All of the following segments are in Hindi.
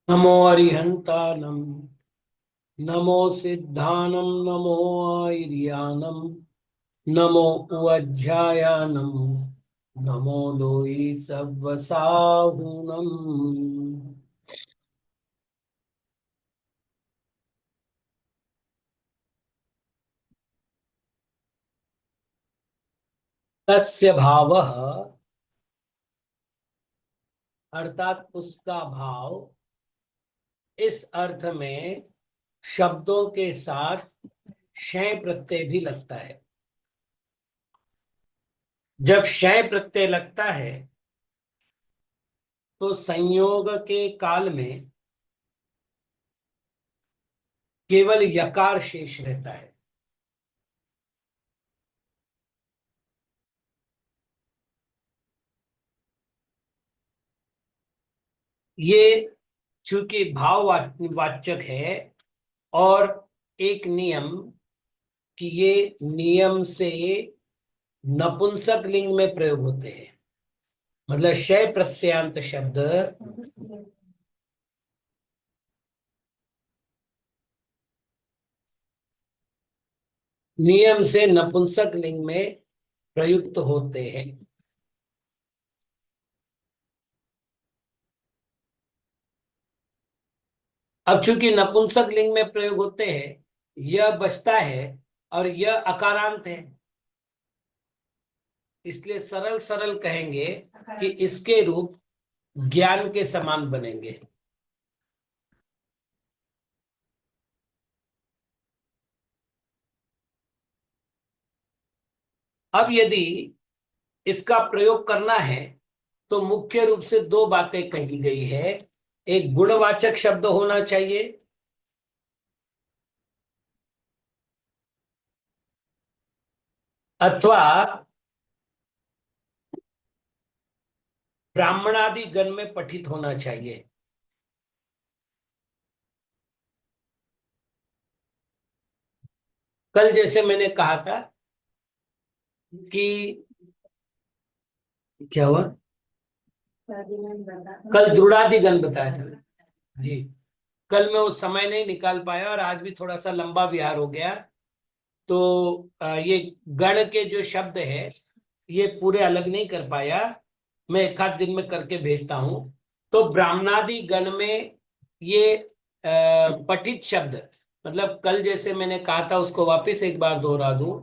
नमो अरिहंतानम, नमो सिद्धानम, नमो आयर्यानम, नमो उवज्झायानम, नमो लोई सव्वसाहुनम। तस्य भावः, अर्थात उसका भाव, इस अर्थ में शब्दों के साथ शय प्रत्यय भी लगता है। जब शय प्रत्यय लगता है तो संयोग के काल में केवल यकार शेष रहता है। ये चूंकि भाववाचक है, और एक नियम कि ये नियम से नपुंसक लिंग में प्रयोग होते हैं। मतलब शय प्रत्ययांत शब्द नियम से नपुंसक लिंग में प्रयुक्त होते हैं। अब चूंकि नपुंसक लिंग में प्रयोग होते हैं, यह बचता है और यह अकारांत है, इसलिए सरल सरल कहेंगे कि इसके रूप ज्ञान के समान बनेंगे। अब यदि इसका प्रयोग करना है तो मुख्य रूप से दो बातें कही गई है। एक गुणवाचक शब्द होना चाहिए, अथवा ब्राह्मणादि गण में पठित होना चाहिए। कल जैसे मैंने कहा था कि क्या हुआ, कल जुड़ादिगण बताया था जी। कल मैं उस समय नहीं निकाल पाया और आज भी थोड़ा सा लंबा विहार हो गया। तो ये गण के जो शब्द है ये पूरे अलग नहीं कर पाया। मैं एक आध दिन में करके भेजता हूं। तो ब्राह्मणादि गण में ये पठित शब्द, मतलब कल जैसे मैंने कहा था उसको वापस एक बार दोहरा दूं।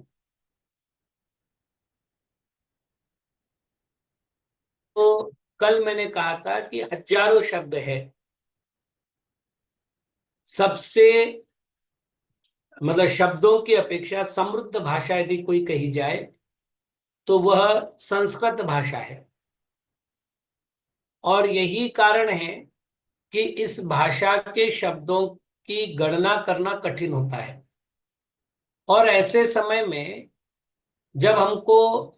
तो कल मैंने कहा था कि हजारों शब्द है, सबसे मतलब शब्दों की अपेक्षा समृद्ध भाषा यदि कोई कही जाए तो वह संस्कृत भाषा है। और यही कारण है कि इस भाषा के शब्दों की गणना करना कठिन होता है। और ऐसे समय में जब हमको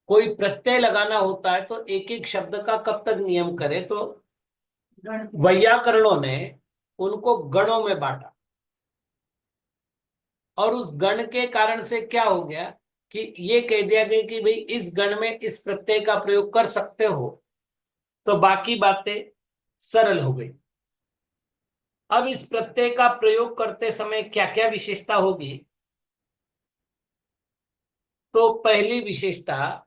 कोई प्रत्यय लगाना होता है तो एक एक शब्द का कब तक नियम करे, तो वैयाकरणों ने उनको गणों में बांटा। और उस गण के कारण से क्या हो गया कि ये कह दिया गया कि भाई इस गण में इस प्रत्यय का प्रयोग कर सकते हो, तो बाकी बातें सरल हो गई। अब इस प्रत्यय का प्रयोग करते समय क्या क्या विशेषता होगी, तो पहली विशेषता,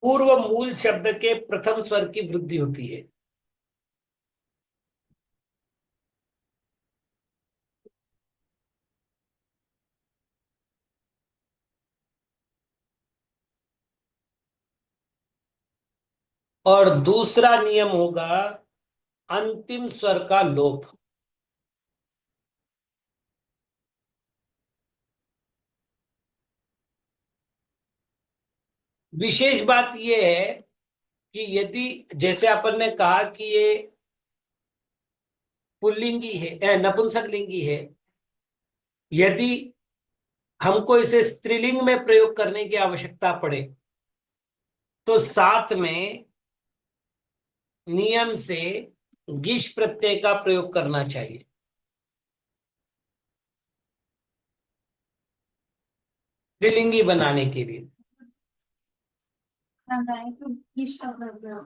पूर्व मूल शब्द के प्रथम स्वर की वृद्धि होती है। और दूसरा नियम होगा अंतिम स्वर का लोप। विशेष बात यह है कि यदि जैसे अपन ने कहा कि ये पुल्लिंगी है, नपुंसक लिंगी है, यदि हमको इसे स्त्रीलिंग में प्रयोग करने की आवश्यकता पड़े तो साथ में नियम से गिश प्रत्यय का प्रयोग करना चाहिए, स्त्रीलिंगी बनाने के लिए।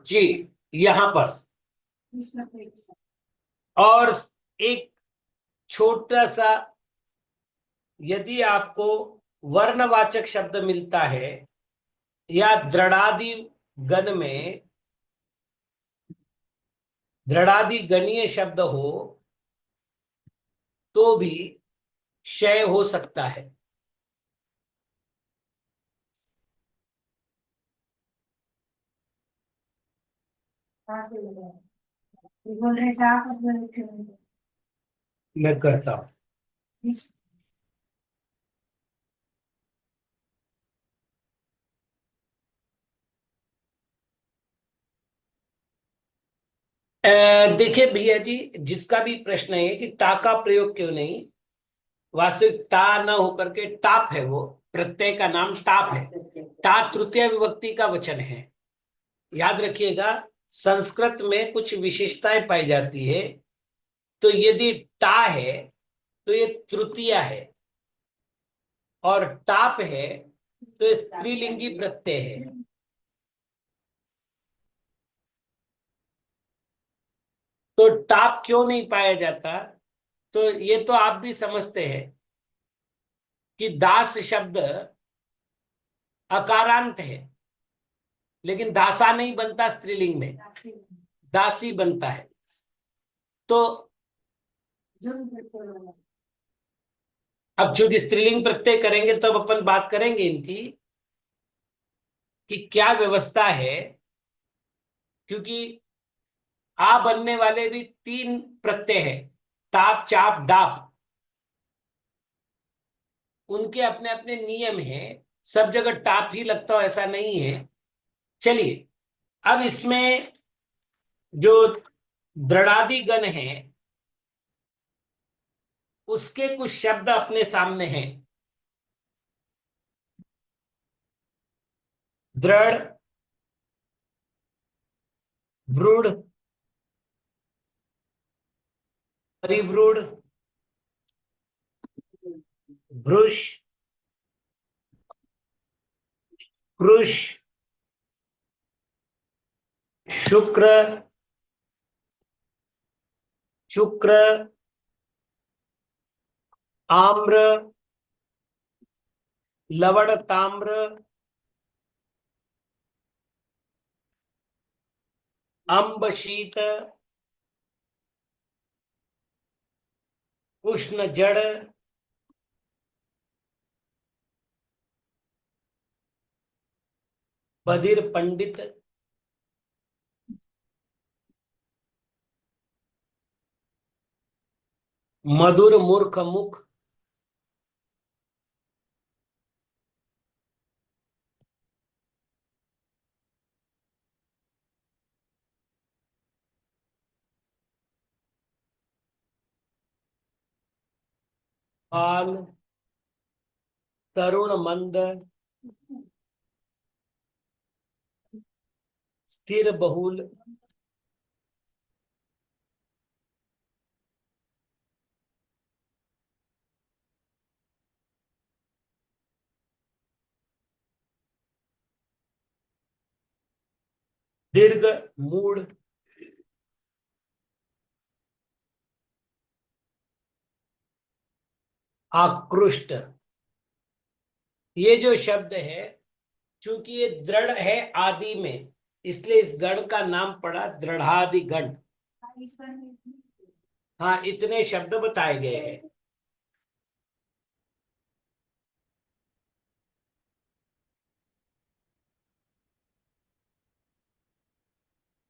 जी। यहां पर। और एक छोटा सा, यदि आपको वर्णवाचक शब्द मिलता है या दृढ़ादि गण में दृढ़ादि गणीय शब्द हो तो भी क्षय हो सकता है। मैं करता हूं। देखिए भैया जी, जिसका भी प्रश्न है कि ता का प्रयोग क्यों नहीं, वास्तविक ता न होकर के टाप है, वो प्रत्यय का नाम टाप है। ता तृतीय विभक्ति का वचन है। याद रखिएगा, संस्कृत में कुछ विशेषताएं पाई जाती है। तो यदि टा है तो ये तृतीया है, और टाप है तो स्त्रीलिंगी प्रत्यय है। तो टाप क्यों नहीं पाया जाता, तो ये तो आप भी समझते हैं कि दास शब्द अकारांत है, लेकिन दासा नहीं बनता स्त्रीलिंग में, दासी बनता है। तो अब चूंकि स्त्रीलिंग प्रत्यय करेंगे तो अब अपन बात करेंगे इनकी कि क्या व्यवस्था है, क्योंकि आ बनने वाले भी तीन प्रत्यय है, टाप चाप डाप। उनके अपने अपने नियम हैं, सब जगह टाप ही लगता हो ऐसा नहीं है। चलिए, अब इसमें जो दृढ़ादि गण है उसके कुछ शब्द अपने सामने हैं। दृढ़, वृढ़, परिवृढ़, भृश, कृश, शुक्र, शुक्र, आम्र, लवण ताम्र, अम्ब शीत, उष्ण जड़, बधिर पंडित, मधुर मूर्ख मुख, बाल, तरुण मंद, स्थिर बहुल, दीर्घ, मूढ़, आकृष्ट। ये जो शब्द है, चूंकि ये दृढ़ है आदि में, इसलिए इस गण का नाम पड़ा दृढ़ादि गण। हाँ, इतने शब्द बताए गए हैं।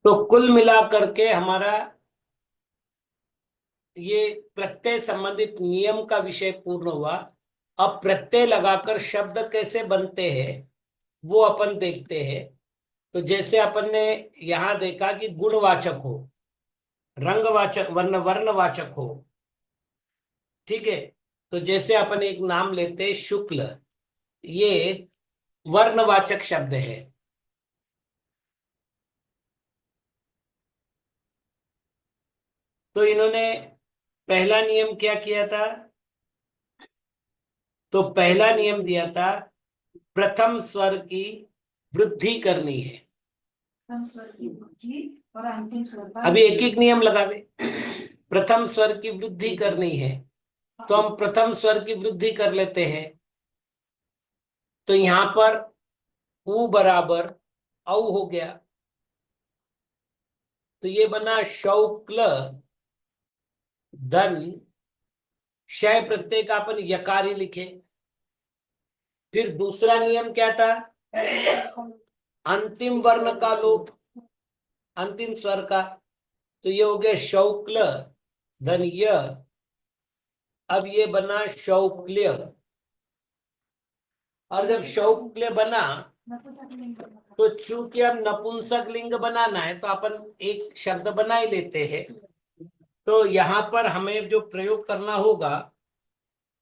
तो कुल मिलाकर के हमारा ये प्रत्यय संबंधित नियम का विषय पूर्ण हुआ। अब प्रत्यय लगाकर शब्द कैसे बनते हैं वो अपन देखते हैं। तो जैसे अपन ने यहां देखा कि गुणवाचक हो, रंगवाचक, वर्णवाचक हो, ठीक है। तो जैसे अपन एक नाम लेते हैं शुक्ल, ये वर्णवाचक शब्द है। तो इन्होंने पहला नियम क्या किया था, तो पहला नियम दिया था प्रथम स्वर की वृद्धि करनी है। प्रथम स्वर की वृद्धि और अंतिम स्वर का अभी एक एक नियम लगावे। प्रथम स्वर की वृद्धि करनी है तो हम प्रथम स्वर की वृद्धि कर लेते हैं। तो यहां पर उ बराबर औ हो गया, तो ये बना शौक्ल धन शय प्रत्यय का अपन यकारी लिखे। फिर दूसरा नियम क्या था? अंतिम वर्ण का लोप, अंतिम स्वर का। तो ये हो गया शौक्ल धन य, अब ये बना शौक्ल्य। और जब शौक्ल्य बना तो चूंकि अब नपुंसक लिंग बनाना है तो अपन एक शब्द बना ही लेते हैं। तो यहां पर हमें जो प्रयोग करना होगा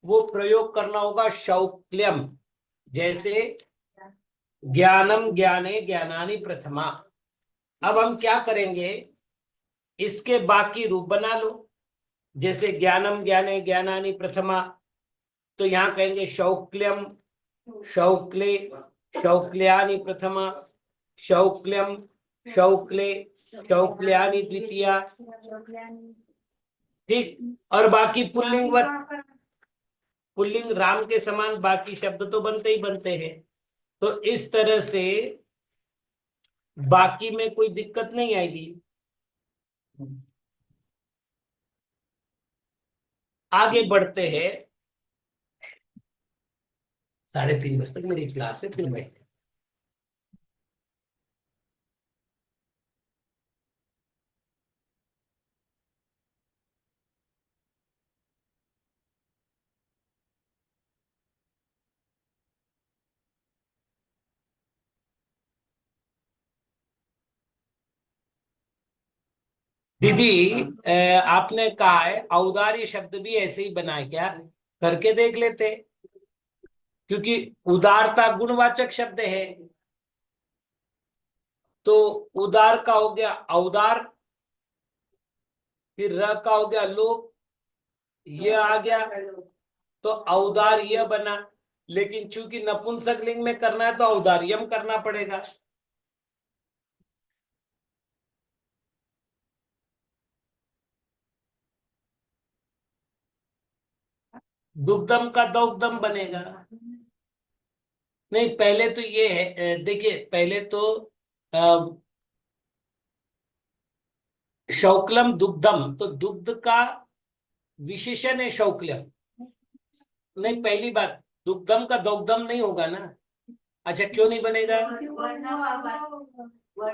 वो प्रयोग करना होगा शौक्ल्यम। जैसे ज्ञानम ज्ञाने ज्ञानानि प्रथमा। अब हम क्या करेंगे, इसके बाकी रूप बना लो। जैसे ज्ञानम ज्ञाने ज्ञानानि प्रथमा, तो यहां कहेंगे शौक्ल्यम शौक्ले शौक्ल्यानि प्रथमा, शौक्ल्यम शौक्ले शौक्ल्यानि द्वितीया। ठीक। और बाकी पुल्लिंग पुल्लिंग राम के समान बाकी शब्द तो बनते ही बनते हैं। तो इस तरह से बाकी में कोई दिक्कत नहीं आएगी। आगे बढ़ते हैं। 3:30 बजे तक मेरी क्लास है, फिर बैठते हैं। दीदी आपने कहा है औदार्य शब्द भी ऐसे ही बनाए क्या? करके देख लेते, क्योंकि उदारता गुणवाचक शब्द है। तो उदार का हो गया औदार, फिर र का हो गया लोप, ये आ गया तो औदार यह बना। लेकिन चूंकि नपुंसक लिंग में करना है तो औदार्यम करना पड़ेगा। दुग्धम का दौग्धम बनेगा। नहीं, पहले तो ये है, देखिए पहले तो अ, शौक्लम दुग्धम, तो दुग्ध का विशेषण है शौक्लम। नहीं, पहली बात दुग्धम का दौग्धम नहीं होगा ना। अच्छा, क्यों नहीं बनेगा?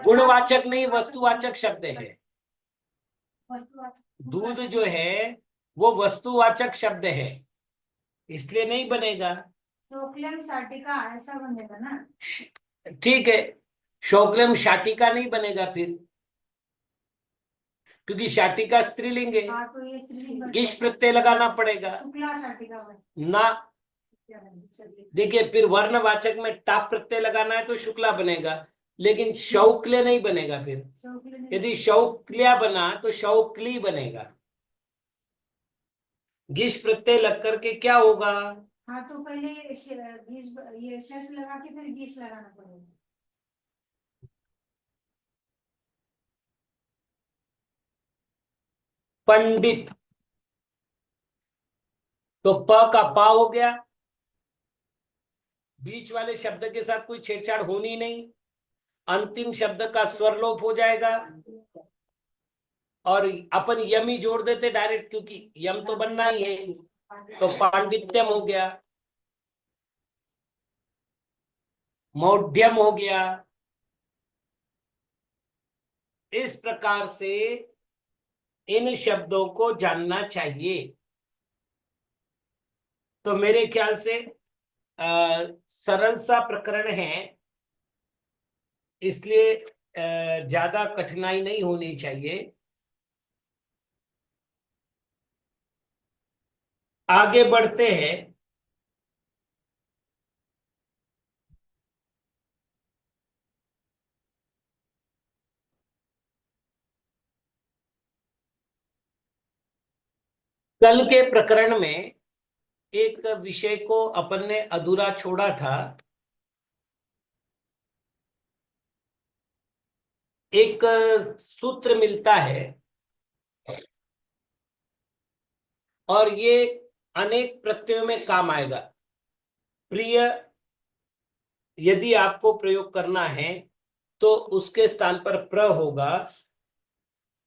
गुणवाचक नहीं, वस्तुवाचक शब्द है। दूध जो है वो वस्तुवाचक शब्द है, इसलिए नहीं बनेगा। शोक्लम शाटिका ऐसा बनेगा ना। ठीक है, शौक्लम शाटिका नहीं बनेगा फिर, क्योंकि शाटिका स्त्रीलिंग है। हाँ, तो ये स्त्रीलिंग गिश प्रत्यय लगाना पड़ेगा शुक्ला शाटिका ना। देखिए, फिर वर्णवाचक में टाप प्रत्यय लगाना है तो शुक्ला बनेगा, लेकिन शौक्ल्य नहीं बनेगा। फिर यदि शौक्ल्या बना तो शौक्ली बनेगा। गिश प्रत्यय लग करके क्या होगा? हाँ, तो पहले ये शश लगा के फिर गीश लगाना पड़ेगा। पंडित, तो प का पा हो गया, बीच वाले शब्द के साथ कोई छेड़छाड़ होनी नहीं। अंतिम शब्द का स्वर लोप हो जाएगा और अपन यम ही जोड़ देते डायरेक्ट, क्योंकि यम तो बनना ही है। तो पांडित्यम हो गया, मौढ़्यम हो गया। इस प्रकार से इन शब्दों को जानना चाहिए। तो मेरे ख्याल से सरल सा प्रकरण है, इसलिए ज्यादा कठिनाई नहीं होनी चाहिए। आगे बढ़ते हैं। कल के प्रकरण में एक विषय को अपन ने अधूरा छोड़ा था। एक सूत्र मिलता है और ये अनेक प्रत्ययों में काम आएगा। प्रिय यदि आपको प्रयोग करना है तो उसके स्थान पर प्र होगा।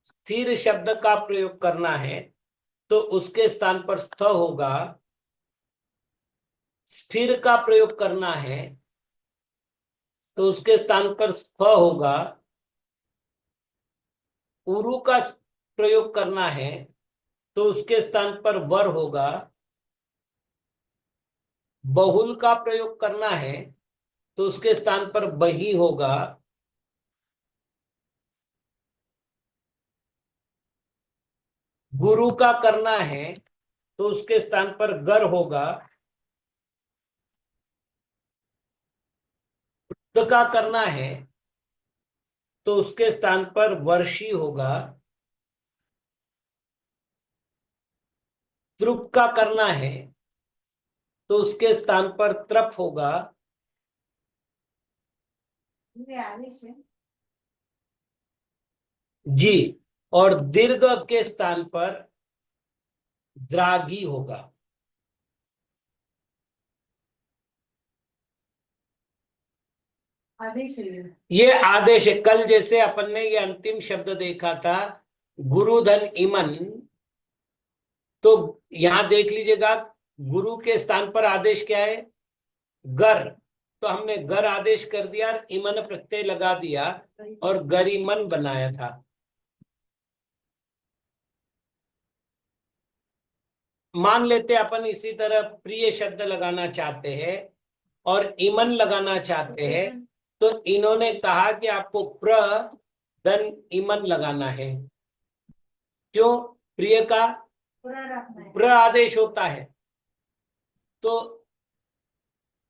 स्थिर शब्द का प्रयोग करना है तो उसके स्थान पर स्थ होगा। स्थिर का प्रयोग करना है तो उसके स्थान पर स्थ होगा। उरु का प्रयोग करना है तो उसके स्थान पर वर होगा। बहुल का प्रयोग करना है तो उसके स्थान पर बही होगा। गुरु का करना है तो उसके स्थान पर गर होगा। वृद्ध का करना है तो उसके स्थान पर वर्षी होगा। त्रुप का करना है तो उसके स्थान पर त्रप होगा। ये आदेश है। जी। और दीर्घ के स्थान पर द्रागी होगा। आदेश है। ये आदेश है। कल जैसे अपन ने ये अंतिम शब्द देखा था गुरुधन इमन, तो यहां देख लीजिएगा गुरु के स्थान पर आदेश क्या है? गर। तो हमने गर आदेश कर दिया और इमन प्रत्यय लगा दिया और गरिमन बनाया था। मान लेते अपन इसी तरह प्रिय शब्द लगाना चाहते हैं और इमन लगाना चाहते हैं, तो इन्होंने कहा कि आपको प्र धन इमन लगाना है। क्यों? प्रिय का पूरा रखना है। प्र आदेश होता है, तो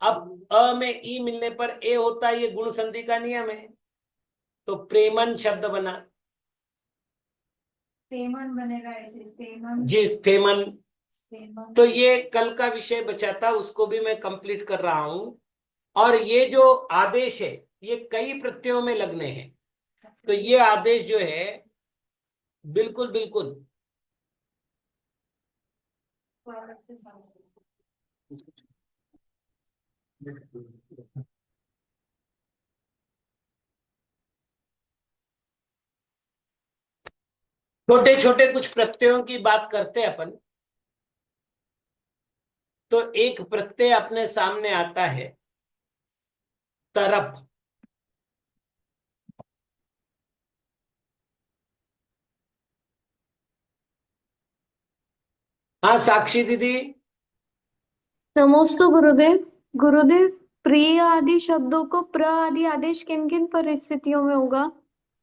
अब अ में ई मिलने पर ए होता है, ये गुण संधि का नियम है। तो प्रेमन शब्द बना। स्तेमन बनेगा ऐसे, स्तेमन। जी, स्फेमन। स्तेमन। तो ये कल का विषय बचा था, उसको भी मैं कंप्लीट कर रहा हूं। और ये जो आदेश है ये कई प्रत्ययों में लगने हैं। तो ये आदेश जो है बिल्कुल बिल्कुल छोटे छोटे कुछ प्रत्ययों की बात करते हैं अपन। तो एक प्रत्यय अपने सामने आता है तरप। हाँ साक्षी दीदी। नमोस्तु गुरुदेव। गुरुदेव, प्रिय आदि शब्दों को प्र आदि आदेश किन किन परिस्थितियों में होगा?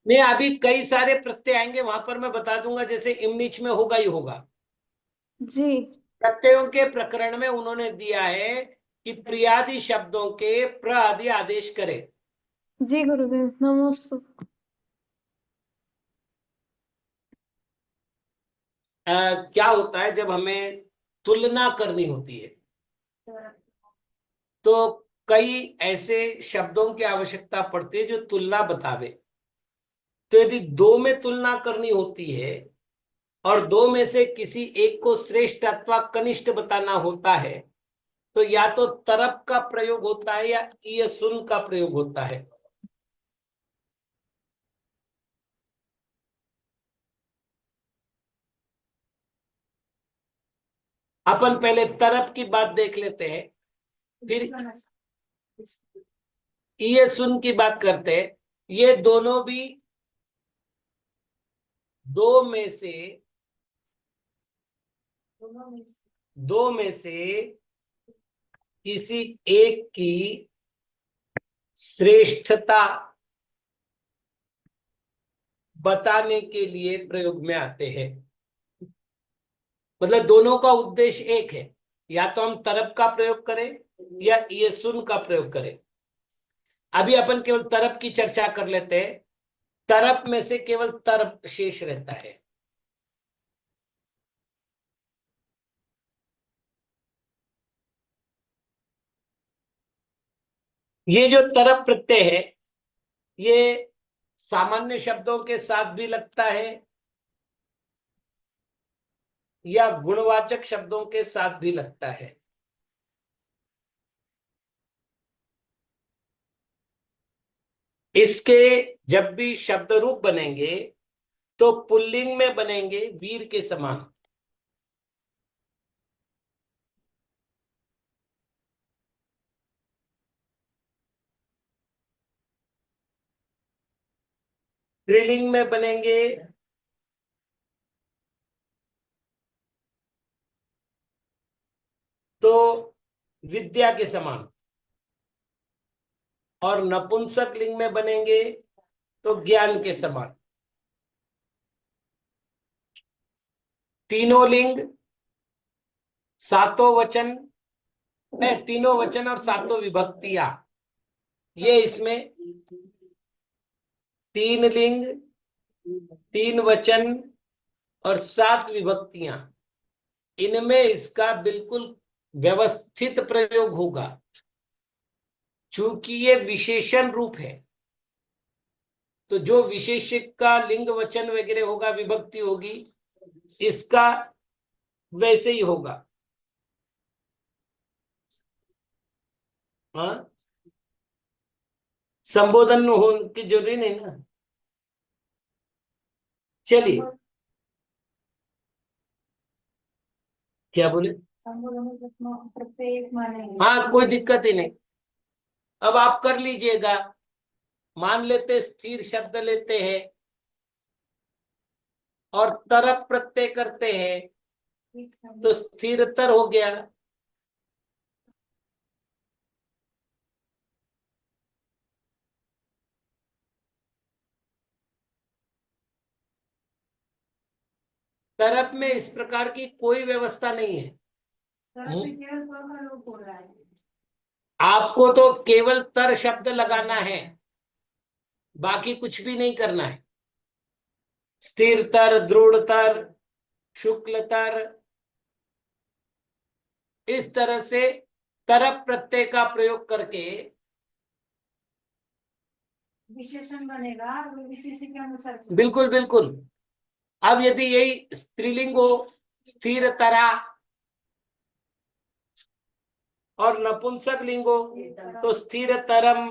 मैं अभी कई सारे प्रत्यय आएंगे वहां पर मैं बता दूंगा, जैसे इमनिच में होगा ही होगा। जी। प्रत्ययों के प्रकरण में उन्होंने दिया है कि प्रियादि शब्दों के प्र आदि आदेश करें। जी गुरुदेव, नमोस्तु। क्या होता है जब हमें तुलना करनी होती है तो कई ऐसे शब्दों की आवश्यकता पड़ती है जो तुलना बतावे। तो यदि दो में तुलना करनी होती है और दो में से किसी एक को श्रेष्ठ अथवा कनिष्ठ बताना होता है, तो या तो तरप का प्रयोग होता है या ईयसुन का प्रयोग होता है। अपन पहले तरप की बात देख लेते हैं, फिर ईयसुन की बात करते हैं। ये दोनों भी दो में से दो में से किसी एक की श्रेष्ठता बताने के लिए प्रयोग में आते हैं। मतलब दोनों का उद्देश्य एक है, या तो हम तरप का प्रयोग करें या ये सुन का प्रयोग करें। अभी अपन केवल तरप की चर्चा कर लेते हैं। तरप में से केवल तरप शेष रहता है। ये जो तरप प्रत्यय है ये सामान्य शब्दों के साथ भी लगता है या गुणवाचक शब्दों के साथ भी लगता है। इसके जब भी शब्द रूप बनेंगे तो पुल्लिंग में बनेंगे वीर के समान। स्त्रीलिंग में बनेंगे तो विद्या के समान, और नपुंसक लिंग में बनेंगे तो ज्ञान के समान। तीनों लिंग, सातों वचन, तीनों वचन और सातों विभक्तियां, ये इसमें तीन लिंग, तीन वचन और सात विभक्तियां, इनमें इसका बिल्कुल व्यवस्थित प्रयोग होगा। चूंकि ये विशेषण रूप है तो जो विशेषक का लिंग वचन वगैरह होगा, विभक्ति होगी, इसका वैसे ही होगा। हाँ, संबोधन होने की जरूरी नहीं ना। चलिए, क्या बोले? प्रत्येक मानेंगे। हाँ, कोई दिक्कत ही नहीं। अब आप कर लीजिएगा। मान लेते स्थिर शब्द लेते हैं और तरफ प्रत्यय करते हैं तो स्थिरतर हो गया। तरफ में इस प्रकार की कोई व्यवस्था नहीं है। केवल प का लोग बोल रहा है। आपको तो केवल तर शब्द लगाना है, बाकी कुछ भी नहीं करना है। स्थिरतर, दृढ़तर, शुक्लतर, इस तरह से तरफ प्रत्यय का प्रयोग करके विशेषण बनेगा, वो विशेषण के अनुसार से। बिल्कुल बिल्कुल। अब यदि यही स्त्रीलिंग हो, स्थिर तरा, और नपुंसक लिंग हो तो स्थिर तरम,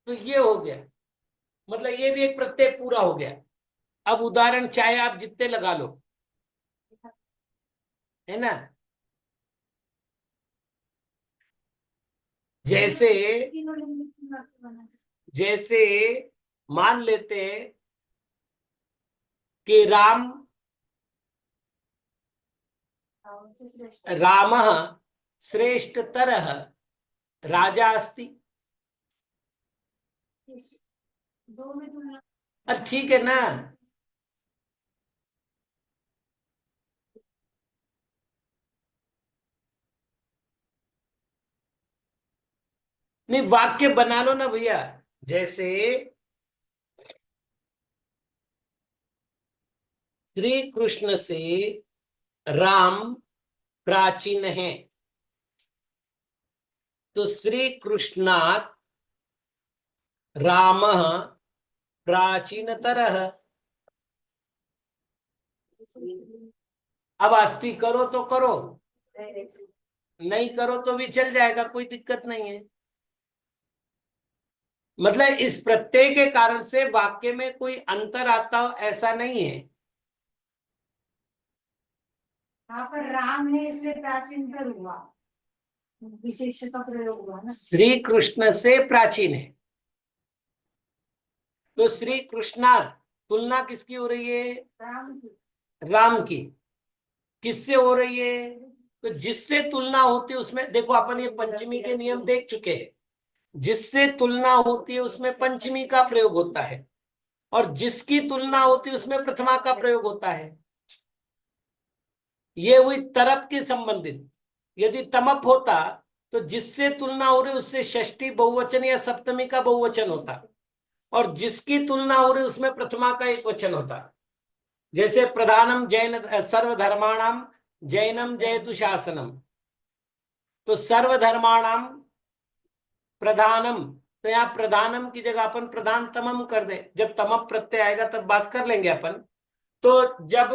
तो ये हो गया। मतलब ये भी एक प्रत्यय पूरा हो गया। अब उदाहरण चाहे आप जितने लगा लो, है ना। जैसे तीनों लिंग बना। जैसे मान लेते हैं कि राम, रामः श्रेष्ठतरः राजा अस्ति। दो में तुलना। अरे ठीक है ना। नहीं, वाक्य बना लो ना भैया। जैसे श्री कृष्ण से राम प्राचीन है तो श्री कृष्णात् रामः प्राचीनतरः। अब अस्ति करो तो करो, नहीं करो तो भी चल जाएगा, कोई दिक्कत नहीं है। मतलब इस प्रत्यय के कारण से वाक्य में कोई अंतर आता हो ऐसा नहीं है। यहाँ पर राम है इसलिए प्राचीन कर हुआ, विशेष का प्रयोग हुआ ना। श्री कृष्ण से प्राचीन है तो श्री कृष्णा, तुलना किसकी हो रही है? राम की। राम की। किससे हो रही है? तो जिससे तुलना होती है उसमें, देखो अपन ये पंचमी के नियम देख चुके हैं। जिससे तुलना होती है उसमें पंचमी का प्रयोग होता है, और जिसकी तुलना होती है उसमें प्रथमा का प्रयोग होता है। ये हुई तरफ के संबंधित। यदि तमप होता तो जिससे तुलना हो रही उससे षष्ठी बहुवचन या सप्तमी का बहुवचन होता, और जिसकी तुलना हो रही उसमें प्रथमा का एक वचन होता। जैसे प्रधानम जैन सर्वधर्माणाम जैनम जयतु शासनम, तो सर्वधर्माणाम प्रधानम, तो यहाँ प्रधानम की जगह अपन प्रधानतमम कर दे। जब तम प्रत्यय आएगा तब बात कर लेंगे अपन। तो जब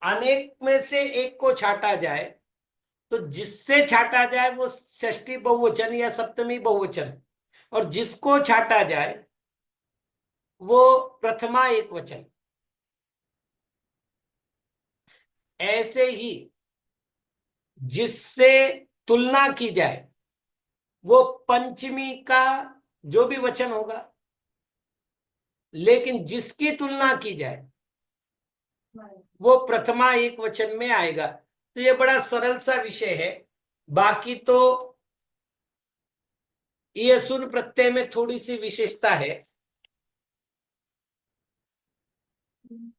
अनेक में से एक को छाटा जाए तो जिससे छाटा जाए वो षष्ठी बहुवचन या सप्तमी बहुवचन, और जिसको छाटा जाए वो प्रथमा एक वचन। ऐसे ही जिससे तुलना की जाए वो पंचमी का जो भी वचन होगा, लेकिन जिसकी तुलना की जाए वो प्रथमा एक वचन में आएगा। तो ये बड़ा सरल सा विषय है। बाकी तो ये सुन प्रत्यय में थोड़ी सी विशेषता है,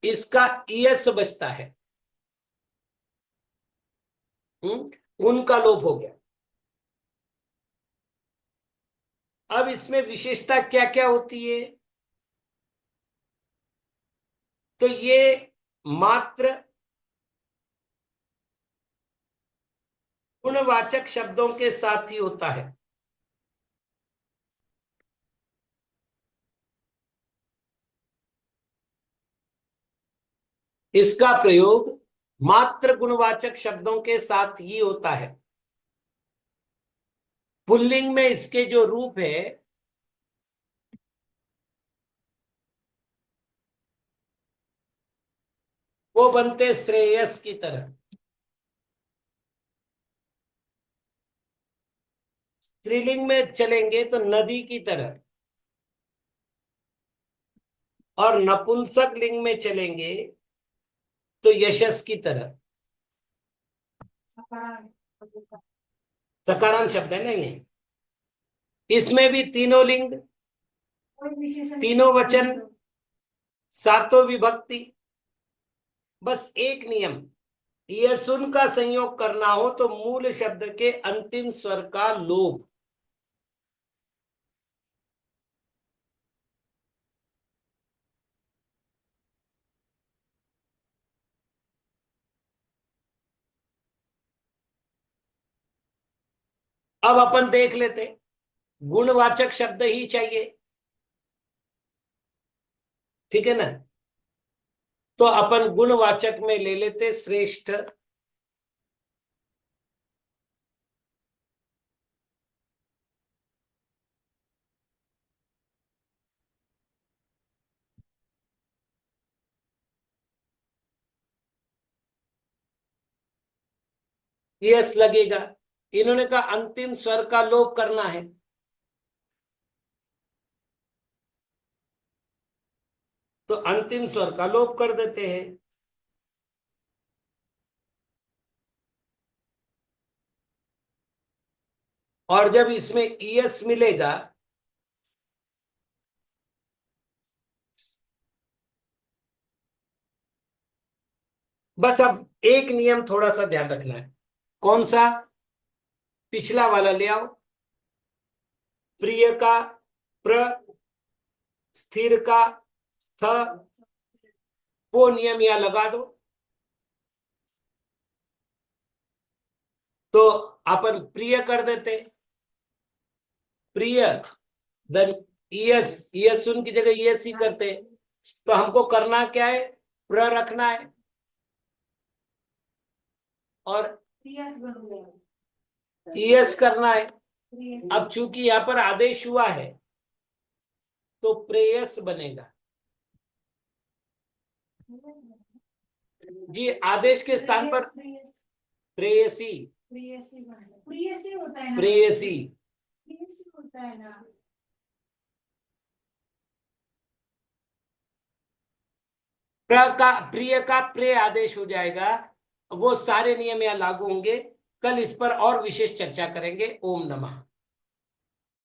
इसका ईयस बचता है। उनका लोप हो गया। अब इसमें विशेषता क्या क्या होती है, तो ये मात्र गुणवाचक शब्दों के साथ ही होता है। इसका प्रयोग मात्र गुणवाचक शब्दों के साथ ही होता है। पुल्लिंग में इसके जो रूप है वो बनते श्रेयस की तरह। स्त्रीलिंग में चलेंगे तो नदी की तरह, और नपुंसक लिंग में चलेंगे तो यशस की तरह। सकारांत शब्द है ना ये। इसमें भी तीनों लिंग, तीनों वचन, सातों विभक्ति। बस एक नियम, यह सुन का संयोग करना हो तो मूल शब्द के अंतिम स्वर का लोप। अब अपन देख लेते, गुणवाचक शब्द ही चाहिए, ठीक है ना। तो अपन गुणवाचक में ले लेते श्रेष्ठ। यस लगेगा। इन्होंने कहा अंतिम स्वर का लोप करना है, तो अंतिम स्वर का लोप कर देते हैं। और जब इसमें ईएस मिलेगा बस अब एक नियम थोड़ा सा ध्यान रखना है। कौन सा? पिछला वाला ले आओ। प्रिय का प्र, स्थिर का स्थ, वो नियम यहां लगा दो। तो अपन प्रिय कर देते, प्रिय देन ईएस, ईएस सुन की जगह ईएस ही करते। तो हमको करना क्या है, प्र रखना है और ईएस करना है। अब चूंकि यहां पर आदेश हुआ है तो प्रेयस बनेगा। जी आदेश के स्थान पर प्रेयसी, प्रेयसी होता है ना, प्रेयसी। प्रेयसी होता है ना। प्रिय का प्रे आदेश हो जाएगा। वो सारे नियम यहाँ लागू होंगे। कल इस पर और विशेष चर्चा करेंगे। ओम नमः।